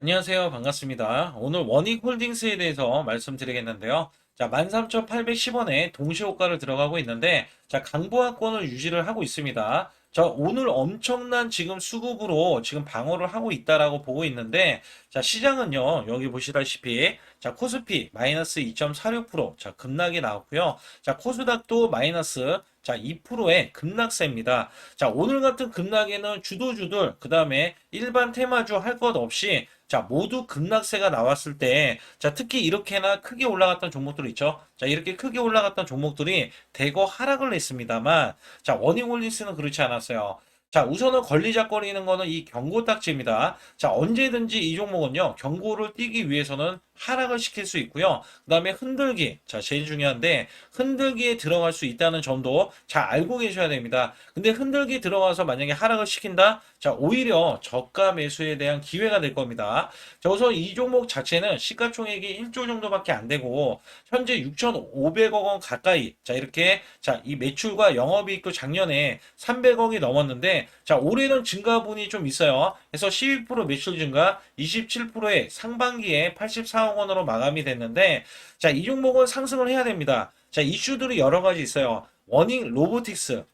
안녕하세요. 반갑습니다. 오늘 원익홀딩스에 대해서 말씀드리겠는데요. 자, 13,810원에 동시호가를 들어가고 있는데, 자, 강보합권을 유지를 하고 있습니다. 자, 오늘 엄청난 지금 수급으로 지금 방어를 하고 있다라고 보고 있는데, 자, 시장은요, 여기 보시다시피, 자, 코스피 마이너스 2.46%, 자, 급락이 나왔고요. 자, 코스닥도 마이너스 자, 2%의 급락세입니다. 자, 오늘 같은 급락에는 주도주들, 그 다음에 일반 테마주 할 것 없이 자, 모두 급락세가 나왔을 때, 자, 특히 이렇게나 크게 올라갔던 종목들 있죠? 자, 이렇게 크게 올라갔던 종목들이 대거 하락을 했습니다만, 자, 워닝홀딩스는 그렇지 않았어요. 자, 우선은 걸리적거리는 거는 이 경고 딱지입니다. 자, 언제든지 이 종목은요, 경고를 띄기 위해서는 하락을 시킬 수 있고요. 그 다음에 흔들기. 자, 제일 중요한데, 흔들기에 들어갈 수 있다는 점도 잘 알고 계셔야 됩니다. 근데 흔들기 들어가서 만약에 하락을 시킨다? 자, 오히려 저가 매수에 대한 기회가 될 겁니다. 자, 우선 이 종목 자체는 시가총액이 1조 정도밖에 안 되고, 현재 6,500억 원 가까이, 자, 이렇게, 자, 이 매출과 영업이익도 작년에 300억이 넘었는데, 자, 올해는 증가분이 좀 있어요. 그래서 12% 매출 증가, 27%의 상반기에 84억 원으로 마감이 됐는데, 자, 이 종목은 상승을 해야 됩니다. 자, 이슈들이 여러 가지 있어요. 워닝 로보틱스.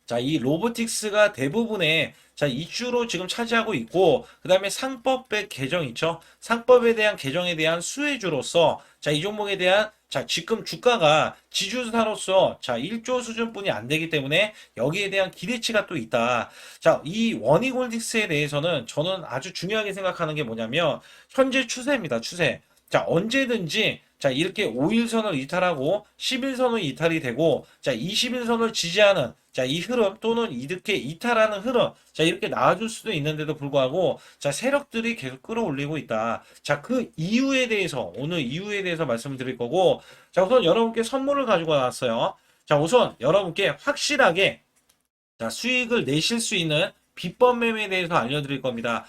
자, 이 로보틱스가 대부분의 자, 이슈로 지금 차지하고 있고, 그 다음에 상법의 개정 있죠? 상법에 대한 개정에 대한 수혜주로서, 자, 이 종목에 대한, 자, 지금 주가가 지주사로서, 자, 1조 수준뿐이 안 되기 때문에 여기에 대한 기대치가 또 있다. 자, 이 원익홀딩스에 대해서는 저는 아주 중요하게 생각하는 게 뭐냐면, 현재 추세입니다, 추세. 자, 언제든지 자, 이렇게 5일선을 이탈하고 10일선을 이탈이 되고 자, 20일선을 지지하는 자, 이 흐름 또는 이렇게 이탈하는 흐름 자, 이렇게 나와줄 수도 있는데도 불구하고 자, 세력들이 계속 끌어올리고 있다. 자, 그 이유에 대해서 오늘 이유에 대해서 말씀을 드릴 거고 자, 우선 여러분께 선물을 가지고 왔어요. 자, 우선 여러분께 확실하게 자, 수익을 내실 수 있는 비법 매매에 대해서 알려드릴 겁니다.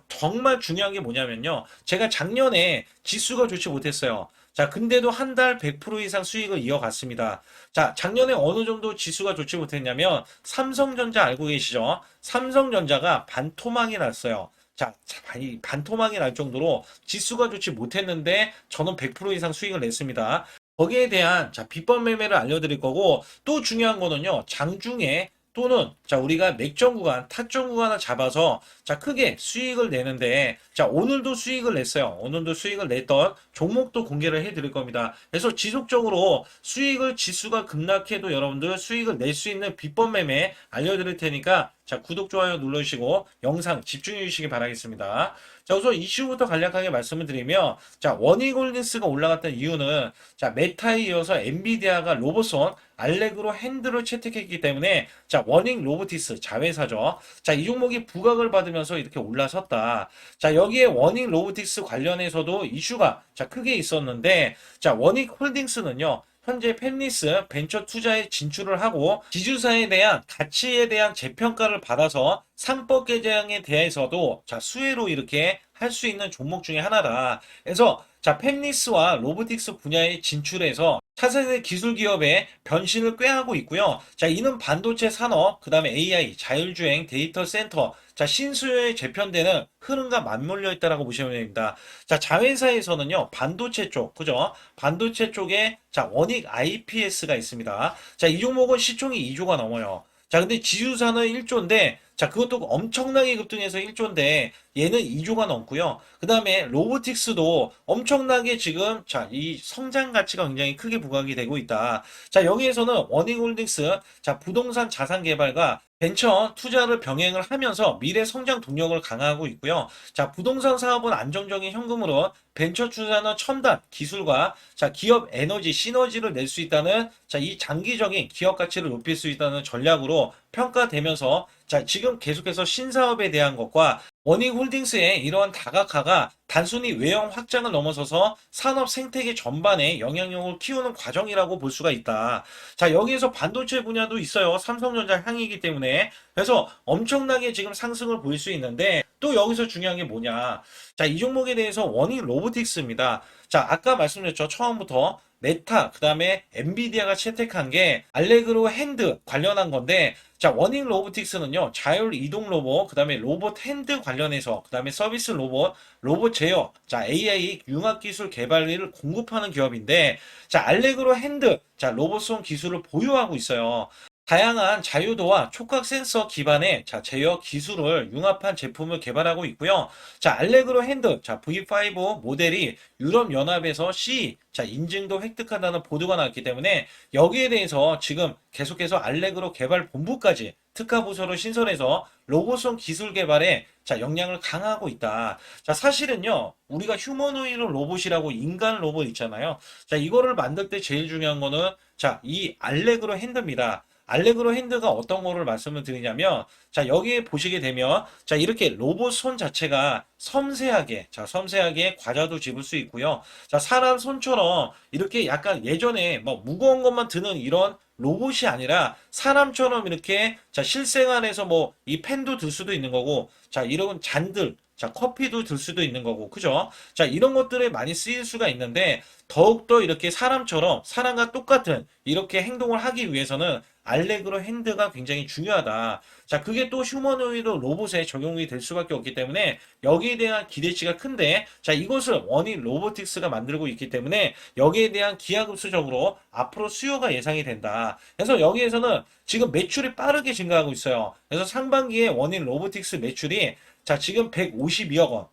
정말 중요한 게 뭐냐면요. 제가 작년에 지수가 좋지 못했어요. 자, 근데도 한 달 100% 이상 수익을 이어갔습니다. 자, 작년에 어느 정도 지수가 좋지 못했냐면, 삼성전자 알고 계시죠? 삼성전자가 반토막이 났어요. 자, 이 반토막이 날 정도로 지수가 좋지 못했는데, 저는 100% 이상 수익을 냈습니다. 거기에 대한 자, 비법 매매를 알려드릴 거고 또 중요한 거는요. 장중에 또는 자 우리가 맥점 구간, 타점 구간을 잡아서 자 크게 수익을 내는데 자 오늘도 수익을 냈어요. 오늘도 수익을 냈던 종목도 공개를 해드릴 겁니다. 그래서 지속적으로 수익을 지수가 급락해도 여러분들 수익을 낼 수 있는 비법 매매 알려드릴 테니까 자 구독 좋아요 눌러주시고 영상 집중해 주시기 바라겠습니다. 자 우선 이슈부터 간략하게 말씀을 드리면 자 원익홀딩스가 올라갔던 이유는 자 메타에 이어서 엔비디아가 로봇손 알렉으로 핸들을 채택했기 때문에 자 워닝 로보티스 자회사죠. 자 이 종목이 부각을 받으면서 이렇게 올라섰다. 자 여기에 워닝 로보틱스 관련해서도 이슈가 자 크게 있었는데 자 워닝 홀딩스는요. 현재 펜리스 벤처 투자에 진출을 하고 지주사에 대한 가치에 대한 재평가를 받아서 상법 개정에 대해서도 자 수혜로 이렇게 할 수 있는 종목 중에 하나다. 그래서 자 펜리스와 로보틱스 분야에 진출해서 차세대 기술 기업의 변신을 꾀하고 있고요. 자, 이는 반도체 산업, 그 다음에 AI, 자율주행, 데이터 센터, 자, 신수요에 재편되는 흐름과 맞물려 있다라고 보시면 됩니다. 자, 자회사에서는요, 반도체 쪽, 그죠? 반도체 쪽에, 자, 원익 IPS가 있습니다. 자, 이 종목은 시총이 2조가 넘어요. 자, 근데 지주사는 1조인데, 자, 그것도 엄청나게 급등해서 1조인데, 얘는 2조가 넘고요. 그 다음에 로보틱스도 엄청나게 지금, 자, 이 성장 가치가 굉장히 크게 부각이 되고 있다. 자, 여기에서는 워닝홀딩스, 자, 부동산 자산 개발과 벤처 투자를 병행을 하면서 미래 성장 동력을 강화하고 있고요. 자, 부동산 사업은 안정적인 현금으로 벤처 투자는 첨단 기술과 자, 기업 에너지 시너지를 낼 수 있다는 자, 이 장기적인 기업 가치를 높일 수 있다는 전략으로 평가되면서 자, 지금 계속해서 신사업에 대한 것과 원익홀딩스의 이러한 다각화가 단순히 외형 확장을 넘어서서 산업 생태계 전반에 영향력을 키우는 과정이라고 볼 수가 있다. 자, 여기에서 반도체 분야도 있어요. 삼성전자 향이기 때문에. 그래서 엄청나게 지금 상승을 보일 수 있는데 또 여기서 중요한 게 뭐냐. 자, 이 종목에 대해서 원익 로보틱스입니다. 자, 아까 말씀드렸죠. 처음부터. 메타, 그 다음에 엔비디아가 채택한 게 알레그로 핸드 관련한 건데, 자, 워닝 로보틱스는요, 자율 이동 로봇, 그 다음에 로봇 핸드 관련해서, 그 다음에 서비스 로봇, 로봇 제어, 자, AI 융합 기술 개발을 공급하는 기업인데, 자, 알레그로 핸드, 자, 로봇송 기술을 보유하고 있어요. 다양한 자유도와 촉각 센서 기반의 자, 제어 기술을 융합한 제품을 개발하고 있고요. 자, 알레그로 핸드, 자, V5 모델이 유럽연합에서 C, 자, 인증도 획득한다는 보도가 나왔기 때문에 여기에 대해서 지금 계속해서 알레그로 개발 본부까지 특화 부서를 신설해서 로봇성 기술 개발에 자, 역량을 강화하고 있다. 자, 사실은요, 우리가 휴머노이드 로봇이라고 인간 로봇 있잖아요. 자, 이거를 만들 때 제일 중요한 거는 자, 이 알레그로 핸드입니다. 알레그로 핸드가 어떤 거를 말씀을 드리냐면, 자, 여기에 보시게 되면, 자, 이렇게 로봇 손 자체가 섬세하게, 자, 섬세하게 과자도 집을 수 있고요. 자, 사람 손처럼 이렇게 약간 예전에 뭐 무거운 것만 드는 이런 로봇이 아니라 사람처럼 이렇게, 자, 실생활에서 뭐 이 펜도 들 수도 있는 거고, 자, 이런 잔들, 자, 커피도 들 수도 있는 거고, 그죠? 자, 이런 것들에 많이 쓰일 수가 있는데, 더욱더 이렇게 사람처럼, 사람과 똑같은 이렇게 행동을 하기 위해서는 알레그로 핸드가 굉장히 중요하다. 자, 그게 또 휴머노이드 로봇에 적용이 될 수밖에 없기 때문에 여기에 대한 기대치가 큰데, 자, 이것을 원인 로보틱스가 만들고 있기 때문에 여기에 대한 기하급수적으로 앞으로 수요가 예상이 된다. 그래서 여기에서는 지금 매출이 빠르게 증가하고 있어요. 그래서 상반기에 원인 로보틱스 매출이 자, 지금 152억 원.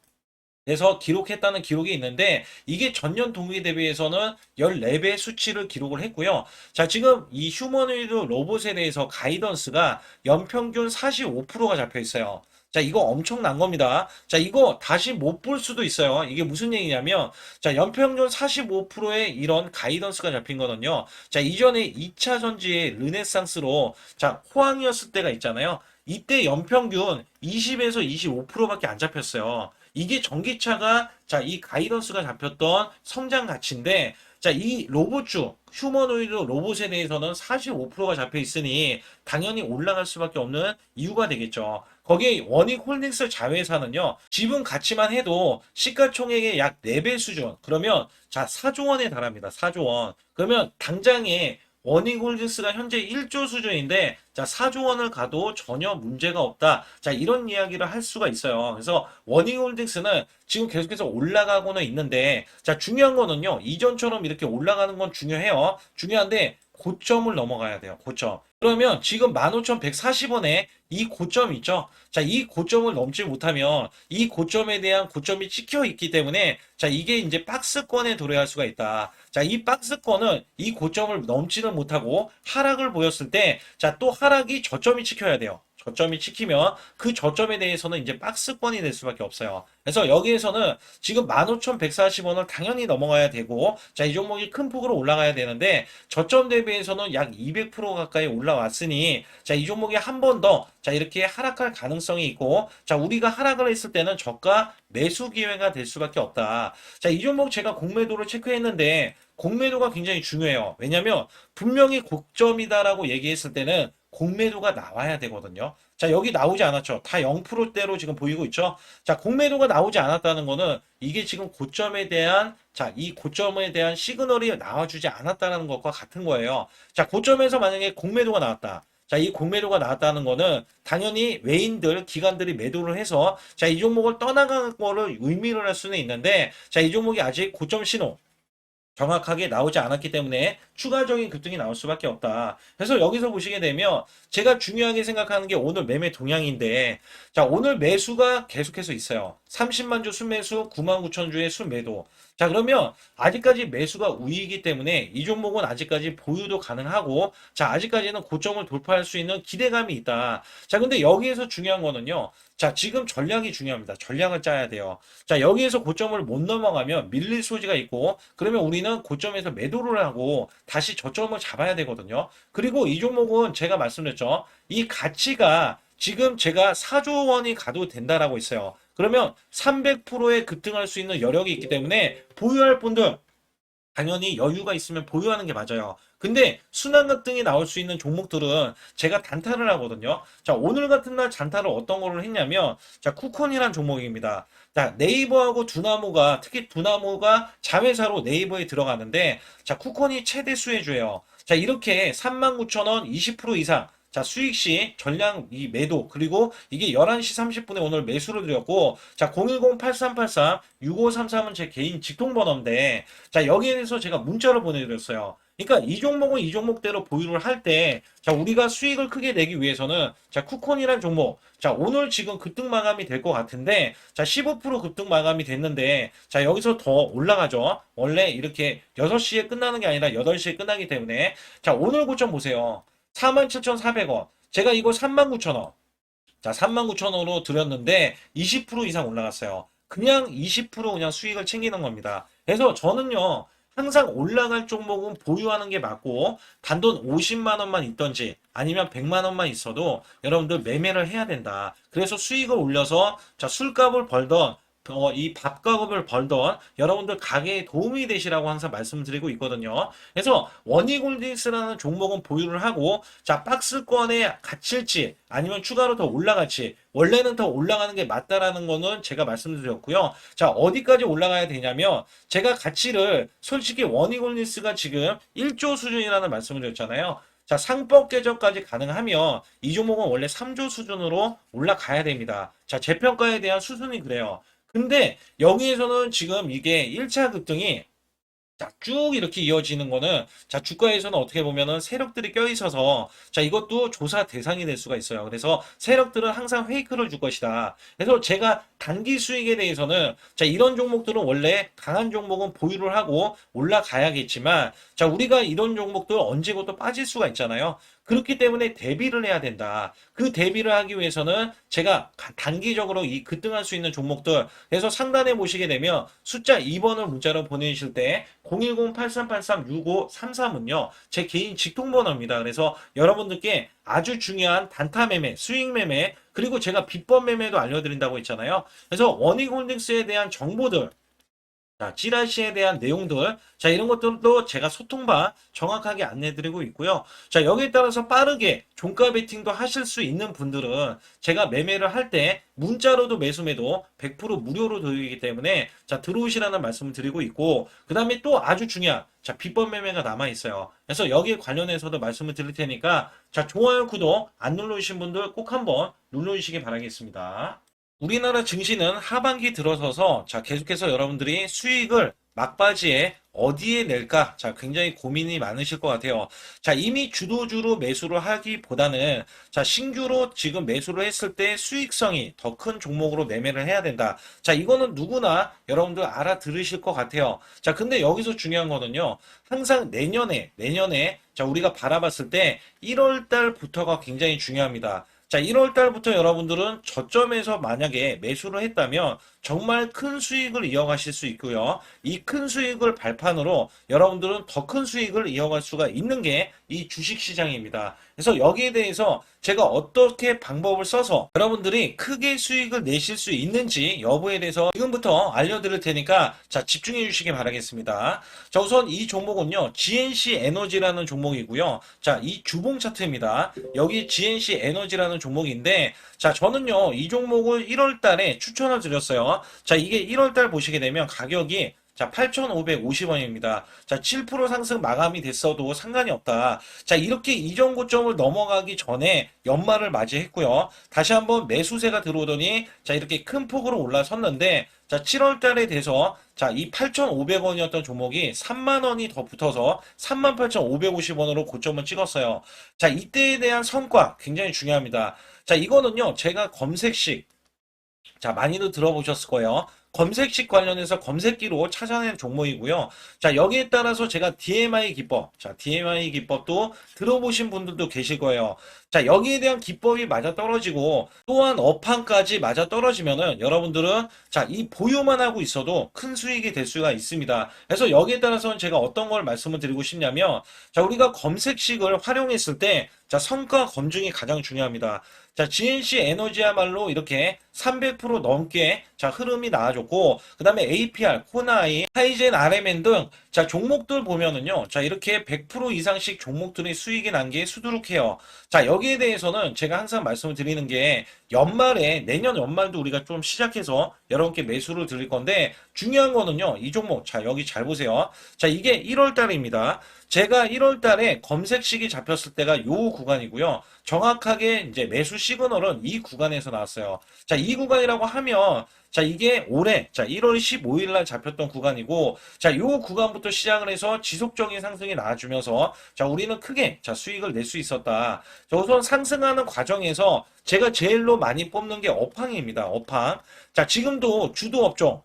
그래서 기록했다는 기록이 있는데 이게 전년 동기 대비해서는 14배 수치를 기록을 했고요. 자, 지금 이 휴머노이드 로봇에 대해서 가이던스가 연평균 45%가 잡혀 있어요. 자, 이거 엄청난 겁니다. 자, 이거 다시 못 볼 수도 있어요. 이게 무슨 얘기냐면, 자, 연평균 45%의 이런 가이던스가 잡힌 거는요. 자, 이전에 2차 전지의 르네상스로, 자, 호황이었을 때가 있잖아요. 이때 연평균 20에서 25%밖에 안 잡혔어요. 이게 전기차가 자, 이 가이던스가 잡혔던 성장 가치인데 자, 이 로봇주 휴머노이드 로봇에 대해서는 45%가 잡혀 있으니 당연히 올라갈 수밖에 없는 이유가 되겠죠. 거기에 원익홀딩스 자회사는요. 지분 가치만 해도 시가총액의 약 4배 수준. 그러면 자, 4조 원에 달합니다. 4조 원. 그러면 당장에 원익홀딩스가 현재 1조 수준인데 자 4조 원을 가도 전혀 문제가 없다. 자 이런 이야기를 할 수가 있어요. 그래서 원익홀딩스는 지금 계속해서 올라가고는 있는데 자 중요한 거는요. 이전처럼 이렇게 올라가는 건 중요해요. 중요한데 고점을 넘어가야 돼요. 고점. 그러면 지금 15,140원에 이 고점 있죠? 자, 이 고점을 넘지 못하면 이 고점에 대한 고점이 찍혀 있기 때문에 자, 이게 이제 박스권에 도래할 수가 있다. 자, 이 박스권은 이 고점을 넘지는 못하고 하락을 보였을 때 자, 또 하락이 저점이 찍혀야 돼요. 저점이 찍히면 그 저점에 대해서는 이제 박스권이 될 수밖에 없어요. 그래서 여기에서는 지금 15,140원을 당연히 넘어가야 되고 자, 이 종목이 큰 폭으로 올라가야 되는데 저점 대비해서는 약 200% 가까이 올라왔으니 자, 이 종목이 한 번 더 자, 이렇게 하락할 가능성이 있고 자, 우리가 하락을 했을 때는 저가 매수 기회가 될 수밖에 없다. 자, 이 종목 제가 공매도를 체크했는데 공매도가 굉장히 중요해요. 왜냐면 분명히 고점이다라고 얘기했을 때는 공매도가 나와야 되거든요. 자, 여기 나오지 않았죠. 다 0%대로 지금 보이고 있죠. 자, 공매도가 나오지 않았다는 거는 이게 지금 고점에 대한 자, 이 고점에 대한 시그널이 나와주지 않았다는 것과 같은 거예요. 자, 고점에서 만약에 공매도가 나왔다. 자, 이 공매도가 나왔다는 거는 당연히 외인들, 기관들이 매도를 해서 자, 이 종목을 떠나가는 거를 의미를 할 수는 있는데 자, 이 종목이 아직 고점 신호 정확하게 나오지 않았기 때문에 추가적인 급등이 나올 수밖에 없다. 그래서 여기서 보시게 되면 제가 중요하게 생각하는 게 오늘 매매 동향인데 자 오늘 매수가 계속해서 있어요. 30만 주 순매수 9만 9천 주의 순매도. 자 그러면 아직까지 매수가 우위이기 때문에 이 종목은 아직까지 보유도 가능하고 자 아직까지는 고점을 돌파할 수 있는 기대감이 있다. 자 근데 여기에서 중요한 거는요. 자 지금 전략이 중요합니다. 전략을 짜야 돼요. 자 여기에서 고점을 못 넘어가면 밀릴 소지가 있고 그러면 우리는 고점에서 매도를 하고 다시 저점을 잡아야 되거든요. 그리고 이 종목은 제가 말씀드렸죠. 이 가치가 지금 제가 4조 원이 가도 된다라고 있어요. 그러면 300%의 급등할 수 있는 여력이 있기 때문에 보유할 분들 당연히 여유가 있으면 보유하는 게 맞아요. 근데 순환 급등이 나올 수 있는 종목들은 제가 단타를 하거든요. 자, 오늘 같은 날 단타를 어떤 거를 했냐면, 자, 쿠콘이란 종목입니다. 자, 네이버하고 두나무가, 특히 두나무가 자회사로 네이버에 들어가는데, 자, 쿠콘이 최대 수혜주예요. 자, 이렇게 39,000원 20% 이상, 자, 수익 시 전량 이 매도, 그리고 이게 11시 30분에 오늘 매수를 드렸고, 자, 010-8383-6533은 제 개인 직통번호인데, 자, 여기에 대해서 제가 문자를 보내드렸어요. 그러니까 이 종목은 이 종목대로 보유를 할 때, 자, 우리가 수익을 크게 내기 위해서는, 자, 쿠콘이란 종목, 자, 오늘 지금 급등 마감이 될 것 같은데, 자, 15% 급등 마감이 됐는데, 자, 여기서 더 올라가죠. 원래 이렇게 6시에 끝나는 게 아니라 8시에 끝나기 때문에, 자, 오늘 고점 보세요. 47,400원. 제가 이거 39,000원. 자, 39,000원으로 드렸는데 20% 이상 올라갔어요. 그냥 20% 그냥 수익을 챙기는 겁니다. 그래서 저는요, 항상 올라갈 종목은 보유하는 게 맞고, 단돈 50만 원만 있던지 아니면 100만 원만 있어도 여러분들 매매를 해야 된다. 그래서 수익을 올려서, 자, 술값을 벌던 이 밥값을 벌던 여러분들 가게에 도움이 되시라고 항상 말씀드리고 있거든요. 그래서 원익홀딩스라는 종목은 보유를 하고, 자, 박스권에 갇힐지 아니면 추가로 더 올라갈지, 원래는 더 올라가는 게 맞다라는 거는 제가 말씀드렸고요. 자, 어디까지 올라가야 되냐면, 제가 가치를 솔직히 원익홀딩스가 지금 1조 수준이라는 말씀을 드렸잖아요. 자, 상법 개정까지 가능하면 이 종목은 원래 3조 수준으로 올라가야 됩니다. 자, 재평가에 대한 수순이 그래요. 근데 여기에서는 지금 이게 1차 급등이, 자, 쭉 이렇게 이어지는 거는, 자, 주가에서는 어떻게 보면은 세력들이 껴있어서, 자, 이것도 조사 대상이 될 수가 있어요. 그래서 세력들은 항상 페이크를 줄 것이다. 그래서 제가 단기 수익에 대해서는, 자, 이런 종목들은 원래 강한 종목은 보유를 하고 올라가야겠지만, 자, 우리가 이런 종목들 언제고 또 빠질 수가 있잖아요. 그렇기 때문에 대비를 해야 된다. 그 대비를 하기 위해서는 제가 단기적으로 이 급등할 수 있는 종목들, 그래서 상단에 보시게 되면 숫자 2번을 문자로 보내주실 때 010-8383-6533은요, 제 개인 직통번호입니다. 그래서 여러분들께 아주 중요한 단타 매매, 수익 매매, 그리고 제가 비법 매매도 알려드린다고 했잖아요. 그래서 원익홀딩스에 대한 정보들, 자, 찌라시에 대한 내용들, 자, 이런 것들도 제가 소통바 정확하게 안내드리고 있고요. 자, 여기에 따라서 빠르게 종가 베팅도 하실 수 있는 분들은 제가 매매를 할 때 문자로도 매수매도 100% 무료로 드리기 때문에, 자, 들어오시라는 말씀을 드리고 있고, 그 다음에 또 아주 중요한, 자, 비법 매매가 남아 있어요. 그래서 여기에 관련해서도 말씀을 드릴 테니까, 자, 좋아요, 구독 안 눌러주신 분들 꼭 한번 눌러주시기 바라겠습니다. 우리나라 증시는 하반기 들어서서, 자, 계속해서 여러분들이 수익을 막바지에 어디에 낼까? 자, 굉장히 고민이 많으실 것 같아요. 자, 이미 주도주로 매수를 하기보다는, 자, 신규로 지금 매수를 했을 때 수익성이 더 큰 종목으로 매매를 해야 된다. 자, 이거는 누구나 여러분들 알아들으실 것 같아요. 자, 근데 여기서 중요한 거는요, 항상 내년에, 자, 우리가 바라봤을 때 1월 달부터가 굉장히 중요합니다. 자, 1월 달부터 여러분들은 저점에서 만약에 매수를 했다면 정말 큰 수익을 이어가실 수 있고요. 이 큰 수익을 발판으로 여러분들은 더 큰 수익을 이어갈 수가 있는 게 이 주식 시장입니다. 그래서 여기에 대해서 제가 어떻게 방법을 써서 여러분들이 크게 수익을 내실 수 있는지 여부에 대해서 지금부터 알려드릴 테니까, 자, 집중해 주시기 바라겠습니다. 자, 우선 이 종목은요, GNC 에너지라는 종목이고요. 자, 이 주봉 차트입니다. 여기 GNC 에너지라는 종목인데, 자, 저는요, 이 종목을 1월 달에 추천을 드렸어요. 자, 이게 1월 달 보시게 되면 가격이, 자, 8,550원입니다. 자, 7% 상승 마감이 됐어도 상관이 없다. 자, 이렇게 이전 고점을 넘어가기 전에 연말을 맞이했고요. 다시 한번 매수세가 들어오더니, 자, 이렇게 큰 폭으로 올라섰는데, 자, 7월 달에 돼서, 자, 이 8,500원이었던 종목이 3만 원이 더 붙어서 38,550원으로 고점을 찍었어요. 자, 이때에 대한 성과 굉장히 중요합니다. 자, 이거는요, 제가 검색식, 자, 많이들 들어보셨을 거예요. 검색식 관련해서 검색기로 찾아낸 종목이고요. 자, 여기에 따라서 제가 DMI 기법, 자, DMI 기법도 들어보신 분들도 계실 거예요. 자, 여기에 대한 기법이 맞아 떨어지고, 또한 업황까지 맞아 떨어지면은 여러분들은, 자, 이 보유만 하고 있어도 큰 수익이 될 수가 있습니다. 그래서 여기에 따라서는 제가 어떤 걸 말씀을 드리고 싶냐면, 자, 우리가 검색식을 활용했을 때, 자, 성과 검증이 가장 중요합니다. 자, GNC 에너지야말로 이렇게 300% 넘게 자, 흐름이 나와줬고, 그 다음에 APR, 코나이, 하이젠, RMN 등, 자, 종목들 보면은요, 자, 이렇게 100% 이상씩 종목들이 수익이 난 게 수두룩해요. 자, 여기에 대해서는 제가 항상 말씀을 드리는 게, 연말에, 내년 연말도 우리가 좀 시작해서 여러분께 매수를 드릴 건데, 중요한 거는요, 이 종목, 자, 여기 잘 보세요. 자, 이게 1월 달입니다. 제가 1월 달에 검색식이 잡혔을 때가 요 구간이고요. 정확하게 이제 매수 시그널은 이 구간에서 나왔어요. 자, 이 구간이라고 하면, 자, 이게 올해, 자, 1월 15일 날 잡혔던 구간이고, 자, 요 구간부터 시작을 해서 지속적인 상승이 나와주면서, 자, 우리는 크게, 자, 수익을 낼 수 있었다. 자, 우선 상승하는 과정에서 제가 제일로 많이 뽑는 게 업황입니다. 업황. 자, 지금도 주도 업종,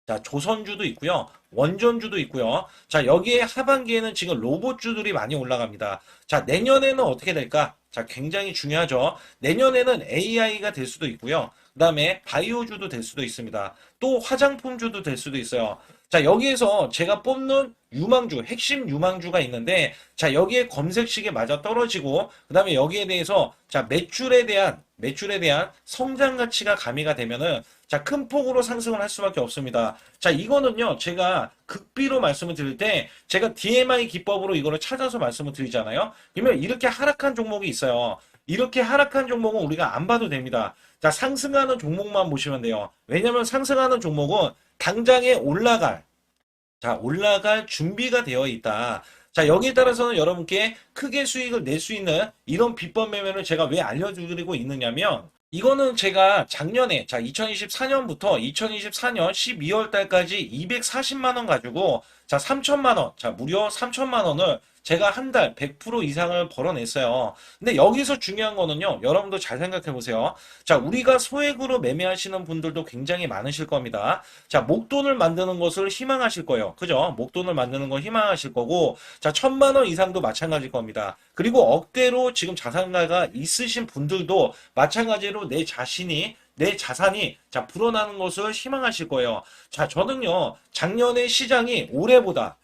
자, 조선주도 있고요. 원전주도 있고요. 자, 여기에 하반기에는 지금 로봇주들이 많이 올라갑니다. 자, 내년에는 어떻게 될까? 자, 굉장히 중요하죠. 내년에는 AI가 될 수도 있고요. 그 다음에 바이오주도 될 수도 있습니다. 또 화장품주도 될 수도 있어요. 자, 여기에서 제가 뽑는 유망주, 핵심 유망주가 있는데, 자, 여기에 검색식에 맞아 떨어지고, 그 다음에 여기에 대해서, 자, 매출에 대한 성장 가치가 가미가 되면은, 자, 큰 폭으로 상승을 할 수밖에 없습니다. 자, 이거는요, 제가 극비로 말씀을 드릴 때, 제가 DMI 기법으로 이거를 찾아서 말씀을 드리잖아요. 그러면 이렇게 하락한 종목이 있어요. 이렇게 하락한 종목은 우리가 안 봐도 됩니다. 자, 상승하는 종목만 보시면 돼요. 왜냐면 상승하는 종목은 당장에 올라갈 준비가 되어 있다. 자, 여기에 따라서는 여러분께 크게 수익을 낼 수 있는 이런 비법 매매를 제가 왜 알려드리고 있느냐면, 이거는 제가 작년에, 자, 2024년부터 2024년 12월 달까지 240만 원 가지고, 자, 3천만 원, 자, 무려 3천만 원을 제가 한 달 100% 이상을 벌어냈어요. 근데 여기서 중요한 거는요, 여러분도 잘 생각해 보세요. 자, 우리가 소액으로 매매하시는 분들도 굉장히 많으실 겁니다. 자, 목돈을 만드는 것을 희망하실 거예요. 그죠? 목돈을 만드는 걸 희망하실 거고, 자, 1,000만 원 이상도 마찬가지일 겁니다. 그리고 억대로 지금 자산가가 있으신 분들도 마찬가지로 내 자산이 자 불어나는 것을 희망하실 거예요. 자, 저는요 작년에 시장이 올해보다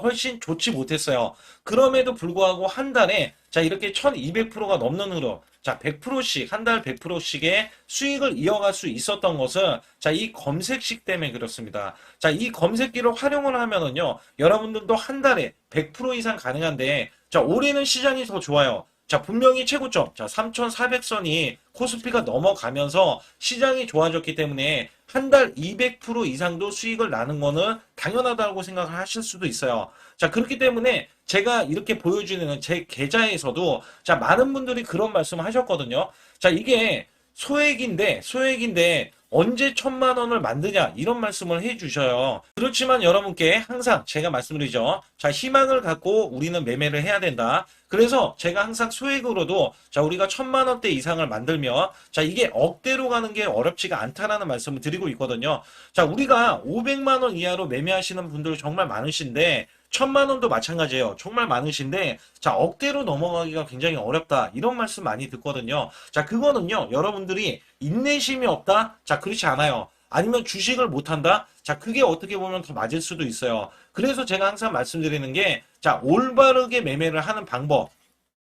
훨씬 좋지 못했어요. 그럼에도 불구하고 한 달에 자 이렇게 1200%가 넘는 흐름, 자 100%씩 한 달 100%씩의 수익을 이어갈 수 있었던 것은 자 이 검색식 때문에 그렇습니다. 자, 이 검색기를 활용을 하면은요 여러분들도 한 달에 100% 이상 가능한데, 자 올해는 시장이 더 좋아요. 자, 분명히 최고점, 자, 3,400선이 코스피가 넘어가면서 시장이 좋아졌기 때문에 한 달 200% 이상도 수익을 나는 거는 당연하다고 생각을 하실 수도 있어요. 자, 그렇기 때문에 제가 이렇게 보여주는 제 계좌에서도 자, 많은 분들이 그런 말씀을 하셨거든요. 자, 이게 소액인데 언제 1,000만 원을 만드냐 이런 말씀을 해주셔요. 그렇지만 여러분께 항상 제가 말씀드리죠. 자, 희망을 갖고 우리는 매매를 해야 된다. 그래서 제가 항상 소액으로도 자 우리가 1,000만 원대 이상을 만들면 자 이게 억대로 가는 게 어렵지가 않다라는 말씀을 드리고 있거든요. 자, 우리가 500만 원 이하로 매매하시는 분들 정말 많으신데 1,000만 원도 마찬가지예요. 정말 많으신데 자 억대로 넘어가기가 굉장히 어렵다 이런 말씀 많이 듣거든요. 자, 그거는요 여러분들이 인내심이 없다? 자, 그렇지 않아요. 아니면 주식을 못한다? 자, 그게 어떻게 보면 더 맞을 수도 있어요. 그래서 제가 항상 말씀드리는 게, 자, 올바르게 매매를 하는 방법.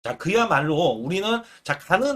자, 그야말로 우리는 자, 가는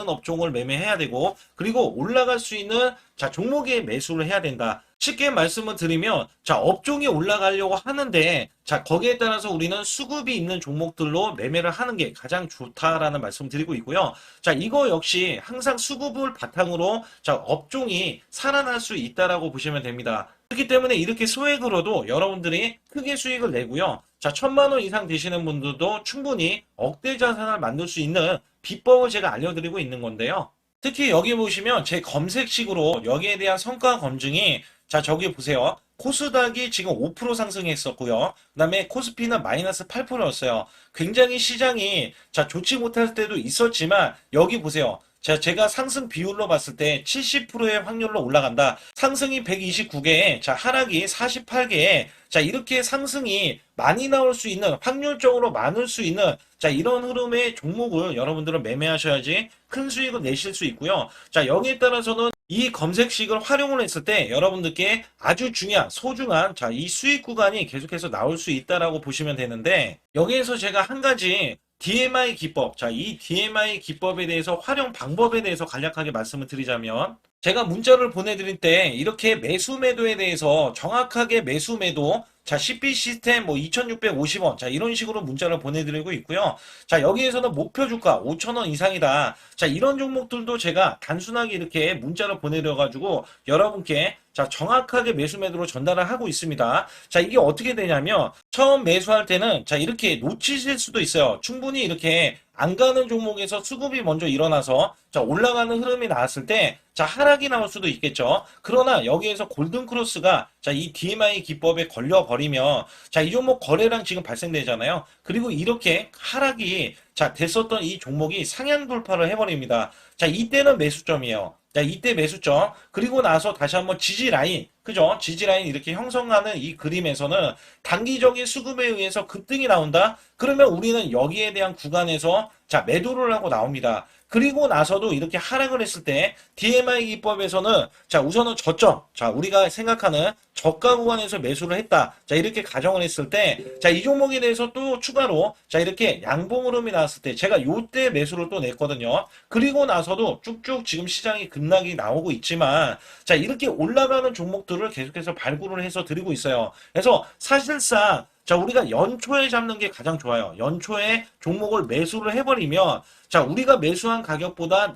업종을 매매해야 되고, 그리고 올라갈 수 있는 자, 종목에 매수를 해야 된다. 쉽게 말씀을 드리면, 자, 업종이 올라가려고 하는데, 자, 거기에 따라서 우리는 수급이 있는 종목들로 매매를 하는 게 가장 좋다라는 말씀 드리고 있고요. 자, 이거 역시 항상 수급을 바탕으로 자, 업종이 살아날 수 있다라고 보시면 됩니다. 그렇기 때문에 이렇게 소액으로도 여러분들이 크게 수익을 내고요. 자, 1,000만 원 이상 되시는 분들도 충분히 억대 자산을 만들 수 있는 비법을 제가 알려드리고 있는 건데요. 특히 여기 보시면 제 검색식으로 여기에 대한 성과 검증이 자, 저기 보세요. 코스닥이 지금 5% 상승했었고요. 그 다음에 코스피는 마이너스 8%였어요. 굉장히 시장이 자, 좋지 못할 때도 있었지만 여기 보세요. 자, 제가 상승 비율로 봤을 때 70%의 확률로 올라간다. 상승이 129개에, 자, 하락이 48개에, 자, 이렇게 상승이 많이 나올 수 있는, 확률적으로 많을 수 있는, 자, 이런 흐름의 종목을 여러분들은 매매하셔야지 큰 수익을 내실 수 있고요. 자, 여기에 따라서는 이 검색식을 활용을 했을 때 여러분들께 아주 소중한, 자, 이 수익 구간이 계속해서 나올 수 있다라고 보시면 되는데, 여기에서 제가 한 가지 DMI 기법, 자, 이 DMI 기법에 대해서 활용 방법에 대해서 간략하게 말씀을 드리자면, 제가 문자를 보내드릴 때 이렇게 매수 매도에 대해서 정확하게 매수 매도 자, CP 시스템 뭐 2,650원. 자, 이런 식으로 문자를 보내드리고 있고요. 자, 여기에서는 목표 주가 5,000원 이상이다. 자, 이런 종목들도 제가 단순하게 이렇게 문자를 보내드려가지고 여러분께 자, 정확하게 매수 매도로 전달을 하고 있습니다. 자, 이게 어떻게 되냐면 처음 매수할 때는 자, 이렇게 놓치실 수도 있어요. 충분히 이렇게 안 가는 종목에서 수급이 먼저 일어나서 자, 올라가는 흐름이 나왔을 때 자, 하락이 나올 수도 있겠죠. 그러나 여기에서 골든 크로스가 자, 이 DMI 기법에 걸려 버리면 자, 이 종목 거래량 지금 발생되잖아요. 그리고 이렇게 하락이 자, 됐었던 이 종목이 상향 돌파를 해버립니다. 자, 이때는 매수점이에요. 자, 이때 매수점. 그리고 나서 다시 한번 지지 라인. 그죠? 지지 라인 이렇게 형성하는 이 그림에서는 단기적인 수급에 의해서 급등이 나온다? 그러면 우리는 여기에 대한 구간에서 자, 매도를 하고 나옵니다. 그리고 나서도 이렇게 하락을 했을 때 DMI 기법에서는 자, 우선은 저점. 자, 우리가 생각하는 저가 구간에서 매수를 했다. 자, 이렇게 가정을 했을 때 자, 이 종목에 대해서 또 추가로 자, 이렇게 양봉 흐름이 나왔을 때 제가 요때 매수를 또 냈거든요. 그리고 나서도 쭉쭉 지금 시장이 급락이 나오고 있지만 자, 이렇게 올라가는 종목들을 계속해서 발굴을 해서 드리고 있어요. 그래서 사실상 자, 우리가 연초에 잡는 게 가장 좋아요. 연초에 종목을 매수를 해버리면 자, 우리가 매수한 가격보다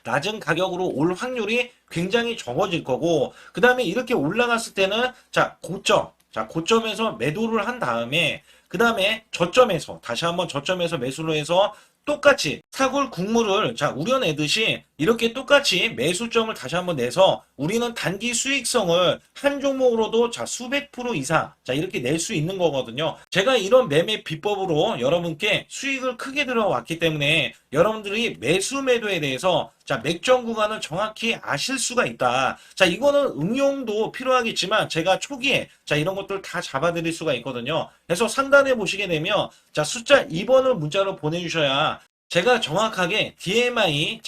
낮은 가격으로 올 확률이 굉장히 적어질 거고, 그 다음에 이렇게 올라갔을 때는, 자, 고점에서 매도를 한 다음에, 그 다음에 저점에서, 다시 한번 저점에서 매수를 해서 똑같이 사골 국물을 자, 우려내듯이 이렇게 똑같이 매수점을 다시 한번 내서 우리는 단기 수익성을 한 종목으로도 자, 수백 프로 이상 자, 이렇게 낼 수 있는 거거든요. 제가 이런 매매 비법으로 여러분께 수익을 크게 들어왔기 때문에 여러분들이 매수 매도에 대해서 자, 맥점 구간을 정확히 아실 수가 있다. 자, 이거는 응용도 필요하겠지만 제가 초기에 자, 이런 것들 다 잡아드릴 수가 있거든요. 그래서 상단에 보시게 되면 자, 숫자 2번을 문자로 보내주셔야 제가 정확하게 DMI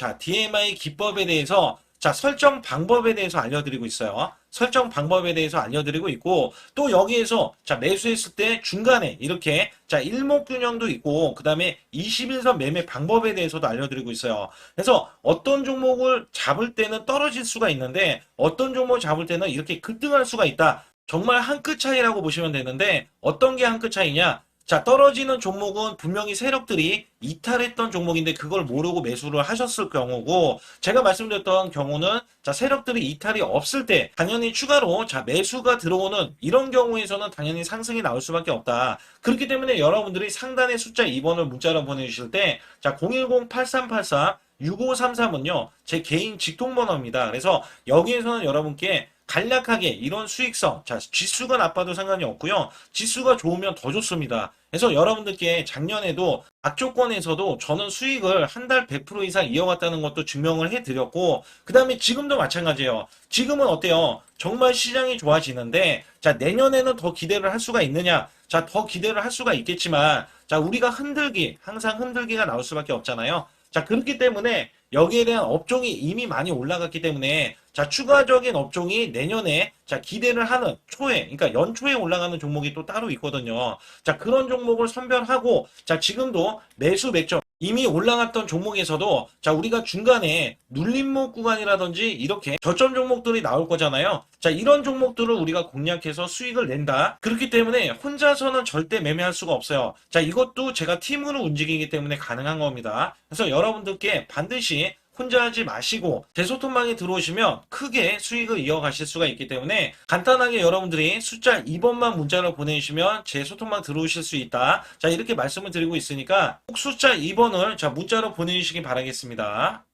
기법에 대해서 자, 설정 방법에 대해서 알려드리고 있어요. 설정 방법에 대해서 알려드리고 있고, 또 여기에서, 자, 매수했을 때 중간에 이렇게, 자, 일목균형도 있고, 그 다음에 21선 매매 방법에 대해서도 알려드리고 있어요. 그래서 어떤 종목을 잡을 때는 떨어질 수가 있는데, 어떤 종목을 잡을 때는 이렇게 급등할 수가 있다. 정말 한 끗 차이라고 보시면 되는데, 어떤 게 한 끗 차이냐? 자, 떨어지는 종목은 분명히 세력들이 이탈했던 종목인데 그걸 모르고 매수를 하셨을 경우고, 제가 말씀드렸던 경우는 자, 세력들이 이탈이 없을 때 당연히 추가로 자, 매수가 들어오는 이런 경우에서는 당연히 상승이 나올 수밖에 없다. 그렇기 때문에 여러분들이 상단의 숫자 2번을 문자로 보내주실 때 자, 010-8384 6533은요, 제 개인 직통번호입니다. 그래서 여기에서는 여러분께 간략하게 이런 수익성, 자, 지수가 나빠도 상관이 없고요. 지수가 좋으면 더 좋습니다. 그래서 여러분들께 작년에도 악조건에서도 저는 수익을 한 달 100% 이상 이어갔다는 것도 증명을 해드렸고, 그 다음에 지금도 마찬가지예요. 지금은 어때요? 정말 시장이 좋아지는데, 자, 내년에는 더 기대를 할 수가 있느냐? 자, 더 기대를 할 수가 있겠지만, 자, 우리가 항상 흔들기가 나올 수밖에 없잖아요. 자, 그렇기 때문에 여기에 대한 업종이 이미 많이 올라갔기 때문에 자, 추가적인 업종이 내년에 자, 기대를 하는 그러니까 연초에 올라가는 종목이 또 따로 있거든요. 자, 그런 종목을 선별하고 자, 지금도 매수 맥점 이미 올라갔던 종목에서도 자, 우리가 중간에 눌림목 구간이라든지 이렇게 저점 종목들이 나올 거잖아요. 자, 이런 종목들을 우리가 공략해서 수익을 낸다. 그렇기 때문에 혼자서는 절대 매매할 수가 없어요. 자, 이것도 제가 팀으로 움직이기 때문에 가능한 겁니다. 그래서 여러분들께 반드시 혼자 하지 마시고 제 소통방에 들어오시면 크게 수익을 이어가실 수가 있기 때문에 간단하게 여러분들이 숫자 2번만 문자로 보내주시면 제 소통방 들어오실 수 있다. 자, 이렇게 말씀을 드리고 있으니까 꼭 숫자 2번을 자, 문자로 보내주시기 바라겠습니다.